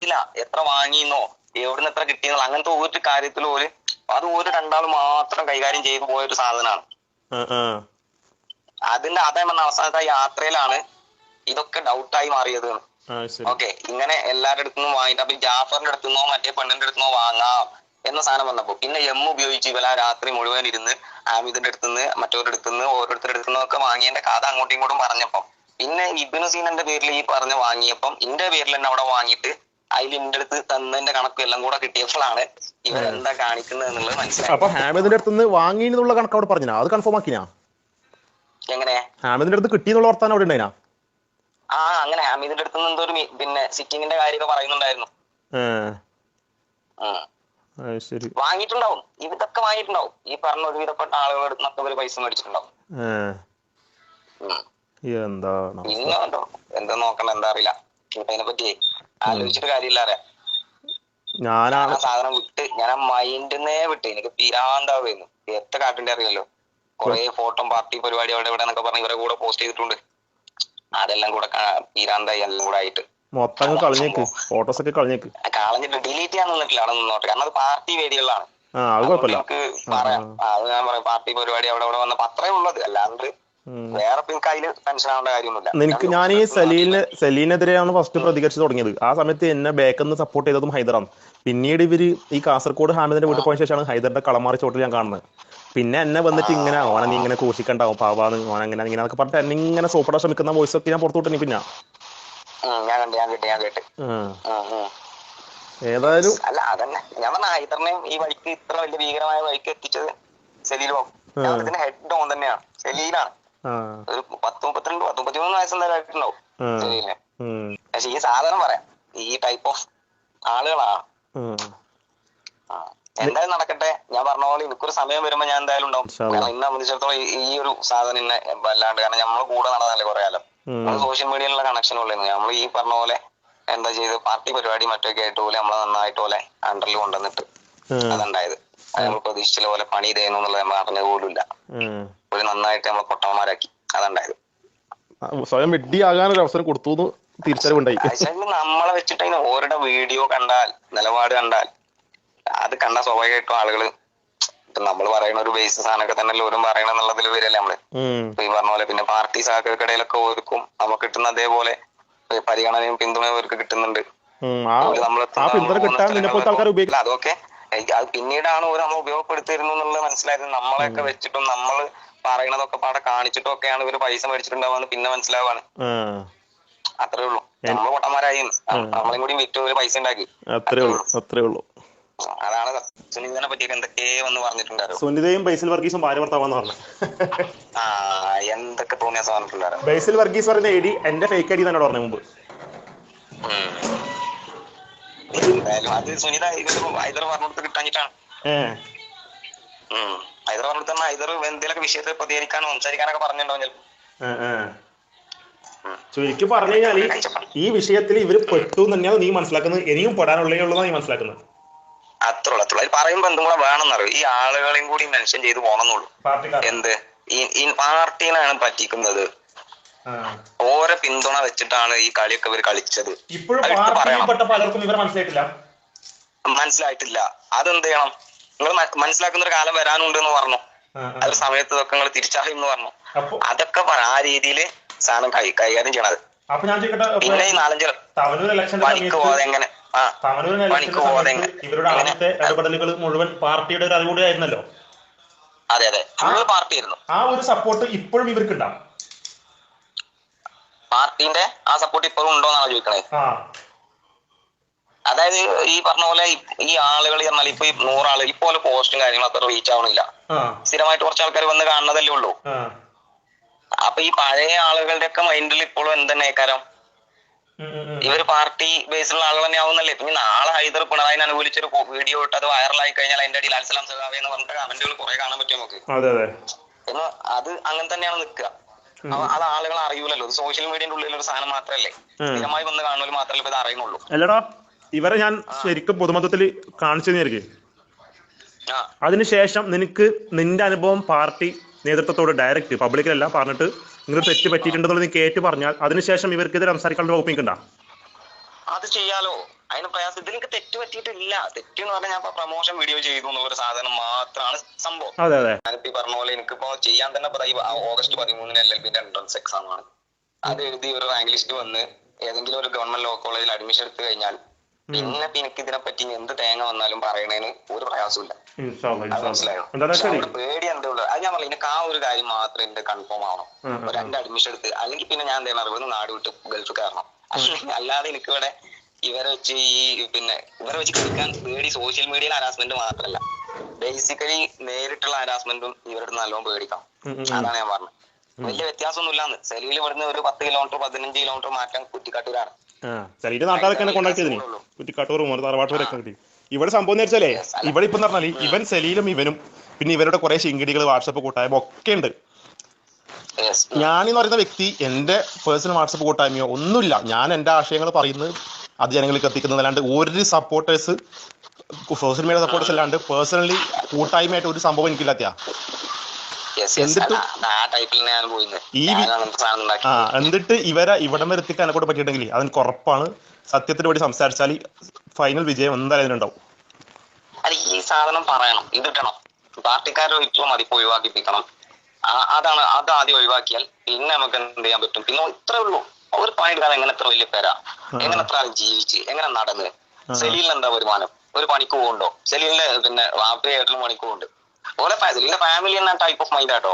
ഇല്ല എത്ര വാങ്ങിയെന്നോ എവിടുന്ന് എത്ര കിട്ടിയെന്നോ അങ്ങനത്തെ ഒരു കാര്യത്തിലും അത് ഒരു രണ്ടാളും മാത്രം കൈകാര്യം ചെയ്തു പോയൊരു സാധനമാണ്. അതേ പറഞ്ഞ അവസാനത്തെ യാത്രയിലാണ് ഇതൊക്കെ ഡൗട്ടായി മാറിയത്. ഓക്കെ, ഇങ്ങനെ എല്ലാവരുടെ അടുത്തുനിന്നും വാങ്ങിട്ട് അപ്പൊ ജാഫറിന്റെ അടുത്തുനിന്നോ മറ്റേ പെണ്ണിന്റെ അടുത്തുനിന്നോ വാങ്ങാം എന്ന സാധനം വന്നപ്പോ പിന്നെ ഉപയോഗിച്ച് ഇവല രാത്രി മുഴുവൻ ഇരുന്ന് ആമിദിന്റെ അടുത്തുനിന്ന് മറ്റവരുടെ അടുത്തുനിന്ന് ഓരോരുത്തരുടെ അടുത്തുനിന്നൊക്കെ വാങ്ങിയതിന്റെ കഥ അങ്ങോട്ടും ഇങ്ങോട്ടും പറഞ്ഞപ്പം പിന്നെ ഇബ്നു സീനന്റെ പേരിൽ ഈ പറഞ്ഞ് വാങ്ങിയപ്പം ഇന്റെ പേരിൽ തന്നെ അവിടെ വാങ്ങിയിട്ട് അതിൽ ഇന്റെ അടുത്ത് തന്നതിന്റെ കണക്കും എല്ലാം കൂടെ കിട്ടിയപ്പോഴാണ് ഇവരെന്താ കാണിക്കുന്നത് എന്നുള്ളത് മനസ്സിലായി. അപ്പൊ ഹാമിദിന്റെ അടുത്ത് വാങ്ങിയെന്നുള്ള കണക്ക് അവിടെ പറഞ്ഞാ അത് കൺഫേം ആക്കിനാ? എങ്ങനെ ഹാമിദിന്റെ അടുത്ത് കിട്ടിയെന്നുള്ള വർത്താനം അവിടെ ഉണ്ടായിനാ? അങ്ങനെ ഹാമിദിന്റെ അടുത്ത് നിന്ന് എന്തോ ഒരു പിന്നെ സിറ്റിങ്ങിന്റെ കാര്യമൊക്കെ പറയുന്നുണ്ടായിരുന്നു. വാങ്ങിയിട്ടുണ്ടാവും, ഇതൊക്കെ വാങ്ങിയിട്ടുണ്ടാവും. ഈ പറഞ്ഞ ഒരുവിധപ്പെട്ട ആളുകളുടെ അടുത്ത് ഒരു പൈസ മേടിച്ചിട്ടുണ്ടാവും. പിന്നെന്തോ എന്താ നോക്കണ്ട എന്താ അറിയില്ല. അതിനെ പറ്റി ആലോചിച്ചിട്ട് കാര്യമില്ല. അറിയാം ഞാൻ സാധനം വിട്ട് ഞാൻ മൈൻഡിന്നേ വിട്ട് എനിക്ക് പിരാന്താവുന്നു. എത്ര കാട്ടിന്റെ അറിയാലോ, കൊറേ ഫോട്ടോ പാർട്ടി പരിപാടി അവിടെ ഇവിടെ എന്നൊക്കെ പറഞ്ഞ് ഇവരെ കൂടെ പോസ്റ്റ് ചെയ്തിട്ടുണ്ട്. അതെല്ലാം കൂടെ പിരാന്തായി എല്ലാം കൂടെ ആയിട്ട് കളഞ്ഞിട്ട് ഡിലീറ്റ് ചെയ്യാൻ നിന്നിട്ടില്ല. അവിടെ നിന്നോട്ടെ, കാരണം അത് പാർട്ടി വേദികളിലാണ്. നമുക്ക് പറയാം, അത് ഞാൻ പറയാം. പാർട്ടി പരിപാടി അവിടെ ഇവിടെ വന്നപ്പോ അത്രേ ഉള്ളത്, അല്ലാണ്ട് വേറെ പിന്നെ അതില് ടെൻഷൻ ആവേണ്ട കാര്യമൊന്നുമില്ല. ഞാൻ ഈ സലീനെതിരെയാണ് ഫസ്റ്റ് പ്രതികരിച്ച് തുടങ്ങിയത്. ആ സമയത്ത് എന്നെ ബാക്കിൽ സപ്പോർട്ട് ചെയ്തതും ഹൈദറാണ്. പിന്നീട് ഇവര് ഈ കാസർഗോഡ് ഹാമിദിന്റെ വീട്ടിൽ പോയ ശേഷമാണ് ഹൈദറിന്റെ കളമാറി ചോട്ടിൽ ഞാൻ കാണുന്നത്. പിന്നെ എന്നെ വന്നിട്ട് ഇങ്ങനെ ഓനെ നീ ഇങ്ങനെ ക്രൂശിക്കണ്ടാവും പാവാന്ന് ഓൻ അങ്ങനെ ഇങ്ങനെ പറഞ്ഞിട്ട് എന്നെ ഇങ്ങനെ സോപ്പിടാൻ ശ്രമിക്കുന്ന വോയിസ് ഒക്കെ ഞാൻ പുറത്തു വിട്ടു. പിന്നെ ഏതായാലും അല്ല അതന്നെ ഞാൻ പറഞ്ഞ ഹൈദറിനെയും ഈ വഴിക്ക് ഇത്ര വലിയ ഭീകരമായ വഴിക്ക് എത്തിച്ചത് സലീലോ ഇതിന്റെ ഹെഡ് ഓൺ തന്നെയാണ്. സലീലാണ് ഒരു 32-33 വയസ്സ് എന്തായാലും ആയിട്ടുണ്ടാവും സലീലിന്. പക്ഷെ ഈ സാധനം പറയാം, ഈ ടൈപ്പ് ഓഫ് ആളുകളാണ്. എന്തായാലും നടക്കട്ടെ. ഞാൻ പറഞ്ഞ പോലെ എനിക്കൊരു സമയം വരുമ്പോ ഞാൻ എന്തായാലും ഉണ്ടാവും. കാരണം ഇന്നെ സംബന്ധിച്ചിടത്തോളം ഈ ഒരു സാധനം ഇന്നെ വല്ലാണ്ട്, കാരണം നമ്മള് കൂടെ നടന്നാലേ കുറെ കാലം നമ്മൾ സോഷ്യൽ മീഡിയയിലുള്ള കണക്ഷൻ ഉള്ളു. നമ്മൾ ഈ പറഞ്ഞ പോലെ എന്താ ചെയ്ത് പാർട്ടി പരിപാടി മറ്റൊക്കെ ആയിട്ട് പോലെ നമ്മളെ നന്നായിട്ട് പോലെ അണ്ടറിൽ കൊണ്ടുവന്നിട്ട് അതുണ്ടായത്. നമ്മൾ പ്രതീക്ഷിച്ച പോലെ പണി ഇതേന്നു എന്നുള്ളത് നമ്മൾ അറിഞ്ഞത് പോലും ഇല്ല. ഒരു നന്നായിട്ട് നമ്മളെ പൊട്ടന്മാരാക്കി അതുണ്ടായത്. സ്വയം വെഡ്ഡിയാകാനൊരു അവസരം കൊടുത്തു തിരിച്ചറിവുണ്ടായി. നമ്മളെ വെച്ചിട്ട് ഓരുടെ വീഡിയോ കണ്ടാൽ നിലപാട് കണ്ടാൽ അത് കണ്ട സ്വാഭാവികമായിട്ടും ആളുകള് ഇപ്പൊ നമ്മൾ പറയുന്ന ഒരു ബേസ് സാധനമൊക്കെ തന്നെ ഓരും പറയണം എന്നുള്ളതിൽ വരല്ലേ നമ്മള്. ഈ പറഞ്ഞ പോലെ പിന്നെ പാർട്ടി സഹകൾക്കിടയിലൊക്കെ ഓർക്കും നമുക്ക് കിട്ടുന്ന അതേപോലെ പരിഗണനയും പിന്തുണയും അവർക്ക് കിട്ടുന്നുണ്ട്. അതൊക്കെ അത് പിന്നീടാണ് ഓരോ നമ്മൾ ഉപയോഗപ്പെടുത്തിയിരുന്നു എന്നുള്ളത് മനസ്സിലായത്. നമ്മളെയൊക്കെ വെച്ചിട്ടും നമ്മൾ പറയണതൊക്കെ പാടെ കാണിച്ചിട്ടും ഒക്കെയാണ് ഇവര് പൈസ മേടിച്ചിട്ടുണ്ടാവുക പിന്നെ മനസ്സിലാവാണ്. അത്രേ ഉള്ളൂ. നമ്മൾ പൊട്ടന്മാരായി നമ്മളെയും കൂടി വിറ്റ് ഒരു പൈസ ഉണ്ടാക്കി. അത്രേ ഉള്ളൂ. അതാണ് സുനിതനെ പറ്റിയൊക്കെ എന്തൊക്കെയോ വന്ന് പറഞ്ഞിട്ടുണ്ടായിരുന്നു. സുനിതയും ബൈസിൽ വർഗീസും ഭാര്യ ഭർത്താവാന്ന് പറഞ്ഞു. എന്തൊക്കെ തോന്നിയ പറഞ്ഞിട്ടുണ്ടായിരുന്നു. ബൈസിൽ വർഗീസ് പറയുന്ന ഐഡി എന്റെ ഫേക്ക് ഐഡി തന്നെ പറഞ്ഞു മുമ്പ്. എന്തായാലും അത് സുനിത ഹൈദർ പറഞ്ഞിടത്ത് കിട്ടാഞ്ഞിട്ടാണ്. ഹൈദർ പറഞ്ഞിട്ട് തന്നെ ഹൈദർ എന്തെങ്കിലുമൊക്കെ വിഷയത്തിൽ പ്രതികരിക്കാനോ സംസാരിക്കാനൊക്കെ പറഞ്ഞിട്ടുണ്ടാവും ചിലപ്പോ. ചുരുക്കി പറഞ്ഞു കഴിഞ്ഞാല് ഈ വിഷയത്തിൽ ഇവര് പെട്ടു തന്നെയാണ് നീ മനസ്സിലാക്കുന്നത്. ഇനിയും പെടാനുള്ളതാണ് നീ മനസ്സിലാക്കുന്നത്. അത്രേ ഉള്ളൂ. അത് പറയുമ്പോ എന്തും കൂടെ വേണമെന്നറിയോ, ഈ ആളുകളെയും കൂടി മെൻഷൻ ചെയ്ത് പോകണമെന്നുള്ളൂ. എന്ത് ഈ പാർട്ടീനാണ് പറ്റിക്കുന്നത്. ഓരോ പിന്തുണ വെച്ചിട്ടാണ് ഈ കളിയൊക്കെ ഇവർ കളിച്ചത്. മനസ്സിലായിട്ടില്ല. അതെന്ത് ചെയ്യണം, നിങ്ങൾ മനസ്സിലാക്കുന്ന ഒരു കാലം വരാനുണ്ട് എന്ന് പറഞ്ഞു. അതൊരു സമയത്ത് ഇതൊക്കെ നിങ്ങൾ തിരിച്ചറിയും എന്ന് പറഞ്ഞു. അതൊക്കെ ആ രീതിയില് സാധനം കൈകാര്യം ചെയ്യണത്. പിന്നെ ഈ 4-5 പണിക്ക് പോകാതെ എങ്ങനെ ഇടപെടലുകൾ മുഴുവൻ പാർട്ടിയുടെ ഒരു അതുകൂടി ആയിരുന്നല്ലോ. അതെ അതെ, ഫുൾ പാർട്ടി ആയിരുന്നു. ആ ഒരു സപ്പോർട്ട് ഇപ്പോഴും ഇവർക്ക് ഉണ്ടാവും. പാർട്ടിന്റെ ആ സപ്പോർട്ട് ഇപ്പോഴും ഉണ്ടോന്നാണ് ചോദിക്കണേ. അതായത് ഈ പറഞ്ഞ പോലെ ഈ ആളുകൾ പറഞ്ഞാൽ ഇപ്പൊ ഈ 100 ആളുകൾ ഇപ്പോലെ പോസ്റ്റും കാര്യങ്ങളൊക്കെ റീച്ച് ആവണില്ല. സ്ഥിരമായിട്ട് കുറച്ച് ആൾക്കാർ വന്ന് കാണുന്നതല്ലേ ഉള്ളൂ. അപ്പൊ ഈ പഴയ ആളുകളുടെ ഒക്കെ മൈൻഡിൽ ഇപ്പോഴും എന്തെന്നേക്കാരം ഇവര് പാർട്ടി ബേസിലുള്ള ആളുകൾ തന്നെ ആവുന്നല്ലേ. പിന്നെ നാളെ ഹൈദർ പിണറായിനെ അനുകൂലിച്ചൊരു വീഡിയോ ഇട്ട് അത് വൈറലായി കഴിഞ്ഞാൽ അതിന്റെ അടിയിൽ അൽസലാം സഖാവേ എന്ന് പറഞ്ഞിട്ട് കമന്റുകൾ കുറെ കാണാൻ പറ്റും നമുക്ക്. എന്ന് അത് അങ്ങനെ തന്നെയാണ് നിൽക്കുക. അത് ആളുകൾ അറിയൂലല്ലോ. സോഷ്യൽ മീഡിയന്റെ ഉള്ളിൽ ഒരു സാധനം മാത്രമല്ലേ, സ്ഥിരമായി വന്ന് കാണുന്നവർ മാത്രമല്ലേ ഇത് അറിയുന്നുള്ളൂ. അല്ലടാ, ഇവരെ ഞാൻ ശരിക്കും പൊതുമതത്തിൽ കാണിച്ചു തന്നിരിക്കും. അതിനുശേഷം നിനക്ക് നിന്റെ അനുഭവം പാർട്ടി നേതൃത്വത്തോട് ഡയറക്റ്റ് പബ്ലിക്കിലല്ല പറഞ്ഞിട്ട് നിങ്ങൾ തെറ്റ് പറ്റിയിട്ടുണ്ടെന്നുള്ളത് നീ കേട്ട് പറഞ്ഞാൽ അതിനുശേഷം ഇവർക്കെതിരെ സംസാരിക്കാനുള്ള വകുപ്പിക്കണ്ട. അത് ചെയ്യാലോ, അതിന് പ്രയാസം. ഇതിൽ എനിക്ക് തെറ്റ് പറ്റിയിട്ടില്ല. തെറ്റെന്ന് പറഞ്ഞാൽ ഞാൻ പ്രൊമോഷൻ വീഡിയോ ചെയ്തു എന്നുള്ളൊരു സാധനം മാത്രമാണ് സംഭവം. ഞാനിപ്പോ ഈ പറഞ്ഞ പോലെ എനിക്കിപ്പോ ചെയ്യാൻ തന്നെ ഓഗസ്റ്റ് 13 LLB എൻട്രൻസ് എക്സാം ആണ്. അത് എഴുതി ഒരു റാങ്ക് ലിസ്റ്റ് വന്ന് ഏതെങ്കിലും ഒരു ഗവൺമെന്റ് ലോ കോളേജിൽ അഡ്മിഷൻ എടുത്തു കഴിഞ്ഞാൽ പിന്നെ എനിക്ക് ഇതിനെ പറ്റി എന്ത് തേങ്ങ വന്നാലും പറയണേന് ഒരു പ്രയാസമില്ല. മനസ്സിലായോ? അവിടെ പേടി എന്തേ ഉള്ളു. അത് ഞാൻ പറഞ്ഞു, എനിക്ക് ആ ഒരു കാര്യം മാത്രം എന്റെ കൺഫേം ആവണം. രണ്ട് അഡ്മിഷൻ എടുത്ത് അല്ലെങ്കിൽ പിന്നെ ഞാൻ എന്താ അറിവ് നാട് വിട്ട് ഗൾഫ് കയറണം. അല്ലാതെ എനിക്കിവിടെ ഇവരെ വെച്ച് ഇവരെ വെച്ച് കളിക്കാൻ പേടി. സോഷ്യൽ മീഡിയയിൽ ഹരാസ്മെന്റ് മാത്രമല്ല, ബേസിക്കലി നേരിട്ടുള്ള ഹരാസ്മെന്റും ഇവരുടെ നല്ലോണം പേടിക്കാം. അതാണ് ഞാൻ പറഞ്ഞത്. വലിയ വ്യത്യാസമൊന്നും ഇല്ലാന്ന്. സെലീൽ ഇവിടുന്ന് ഒരു 10 കിലോമീറ്റർ 15 കിലോമീറ്റർ മാറ്റാൻ കുറ്റിക്കാട്ടൂരാണ്. ഇവിടെ സംഭവം എന്ന് വെച്ചാലേ, ഇവിടെ ഇപ്പൊ പറഞ്ഞാല് ഇവൻ സെലീലും ഇവനും പിന്നെ ഇവരുടെ കുറെ ശിങ്കിടികൾ വാട്സപ്പ് കൂട്ടായ്മ ഒക്കെ ഉണ്ട്. ഞാനെന്ന് പറയുന്ന വ്യക്തി എന്റെ പേഴ്സണൽ വാട്സപ്പ് കൂട്ടായ്മയോ ഒന്നുമില്ല. ഞാൻ എന്റെ ആശയങ്ങൾ പറയുന്നത് അത് ജനങ്ങൾക്ക് എത്തിക്കുന്നതല്ലാണ്ട് ഒരു സപ്പോർട്ടേഴ്സ് സോഷ്യൽ മീഡിയ സപ്പോർട്ടേഴ്സ് അല്ലാണ്ട് പേഴ്സണലി കൂട്ടായ്മയായിട്ട് ഒരു സംഭവം എനിക്കില്ലാത്ത. എന്നിട്ട് ഇവരെ ഇവിടം വരെ എത്തിക്കാൻ എന്നെ കൂടെ പറ്റിയിട്ടുണ്ടെങ്കിൽ അതിന് ഉറപ്പാണ് സത്യത്തിന് വേണ്ടി സംസാരിച്ചാൽ ഫൈനൽ വിജയം എന്തായാലും ഉണ്ടാവും. അല്ല, ഈ സാധനം പറയണം, ഇതിട്ടണം. പാർട്ടിക്കാരെ ഒഴിച്ചോ മതിപ്പ് ഒഴിവാക്കിപ്പിക്കണം. അതാണ്. അത് ആദ്യം ഒഴിവാക്കിയാൽ പിന്നെ നമുക്ക് എന്ത് ചെയ്യാൻ പറ്റും? പിന്നെ ഇത്രേ ഉള്ളൂ. ഒരു പണി എടുക്കാതെ എങ്ങനെ എത്ര വലിയ പേരാ, എങ്ങനെ എത്ര ആൾ ജീവിച്ച്, എങ്ങനെ നടന്ന്. സെലീലിന് എന്താ വരുമാനം? ഒരു പണിക്ക് പോകുന്നുണ്ടോ? സെലീലിന്റെ പിന്നെ വാപ്പയായിട്ടുള്ള പണിക്ക് പോകുന്നുണ്ട്. ഓരോ സെലീലിന്റെ ഫാമിലി എന്ന ടൈപ്പ് ഓഫ് മൈൻഡ് ആട്ടോ.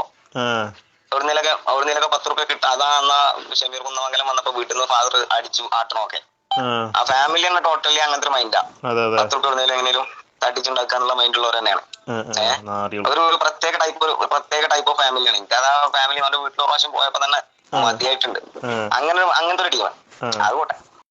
എവിടുന്നേലൊക്കെ 10 രൂപ കിട്ടും. അതാ ഷമീർ കുന്നമംഗലം വന്നപ്പോ വീട്ടിൽ നിന്ന് ഫാദർ അടിച്ചു ആട്ടണമൊക്കെ. ആ ഫാമിലി തന്നെ ടോട്ടലി അങ്ങനത്തെ ഒരു മൈൻഡാ. 10 രൂപ എവിടുന്നേലും എങ്ങനെയും തട്ടിച്ചുണ്ടാക്കാനുള്ള മൈൻഡുള്ളവർ തന്നെയാണ്. ഒരു പ്രത്യേക ടൈപ്പ് ഓഫ് ഫാമിലിയാണ്. എനിക്ക് അത് ആ ഫാമിലി നമ്മുടെ വീട്ടിൽ പ്രാവശ്യം പോയപ്പോ തന്നെ മതിയായിട്ടുണ്ട്. അങ്ങനത്തെ ഒരു ടീമാണ്. അതുകൊട്ടെ.